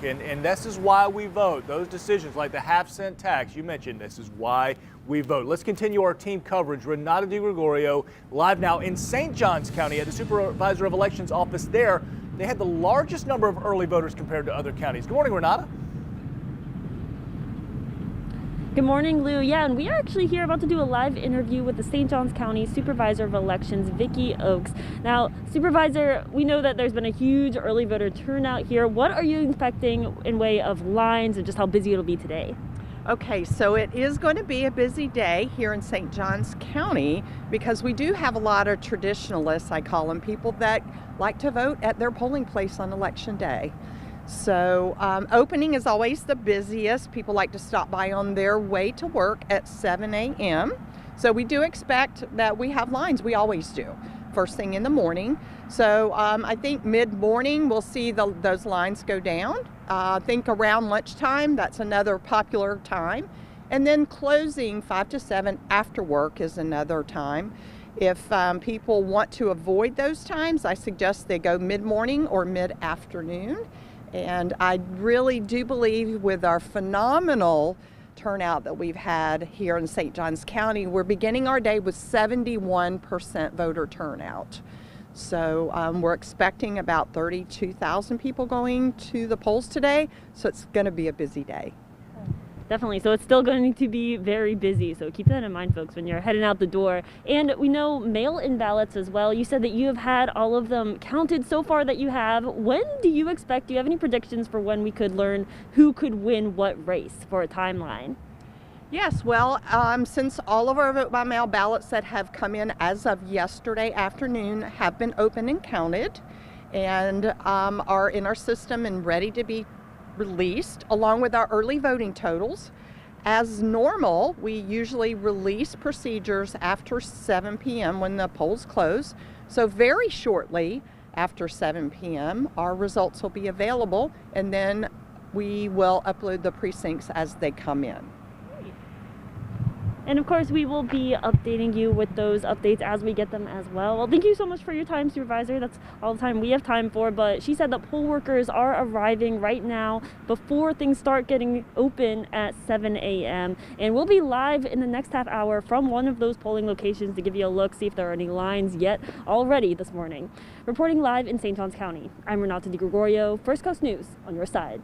And this is why we vote. Those decisions like the half-cent tax you mentioned, this is why we vote. Let's continue our team coverage. Renata DiGregorio live now in St. Johns County at the supervisor of elections office there. They had the largest number of early voters compared to other counties. Good morning, Renata. Good morning, Lou. Yeah, and we are actually here about to do a live interview with the St. Johns County Supervisor of Elections, Vicki Oakes. Now, Supervisor, we know that there's been a huge early voter turnout here. What are you expecting in way of lines and just how busy it'll be today? Okay, so it is going to be a busy day here in St. Johns County because we do have a lot of traditionalists, I call them, people that like to vote at their polling place on election day. So opening is always the busiest. People like to stop by on their way to work at 7 a.m. So we do expect that we have lines. We always do, first thing in the morning. So I think mid-morning we'll see those lines go down. I think around lunchtime, that's another popular time. And then closing 5 to 7 after work is another time. If people want to avoid those times, I suggest they go mid-morning or mid-afternoon. And I really do believe with our phenomenal turnout that we've had here in St. Johns County, we're beginning our day with 71% voter turnout. So we're expecting about 32,000 people going to the polls today, so it's going to be a busy day. Definitely. So it's still going to be very busy. So keep that in mind, folks, when you're heading out the door. And we know mail-in ballots as well. You said that you have had all of them counted so far that you have. When do you expect, do you have any predictions for when we could learn who could win what race for a timeline? Yes, well, since all of our vote by mail ballots that have come in as of yesterday afternoon have been opened and counted and are in our system and ready to be released along with our early voting totals. As normal, we usually release procedures after 7 p.m. when the polls close. So very shortly after 7 p.m. our results will be available, and then we will upload the precincts as they come in. And of course, we will be updating you with those updates as we get them as well. Well, thank you so much for your time, Supervisor. That's all the time we have time for. But she said that poll workers are arriving right now before things start getting open at 7 a.m. And we'll be live in the next half hour from one of those polling locations to give you a look, see if there are any lines yet already this morning. Reporting live in St. Johns County, I'm Renata DiGregorio, First Coast News on your side.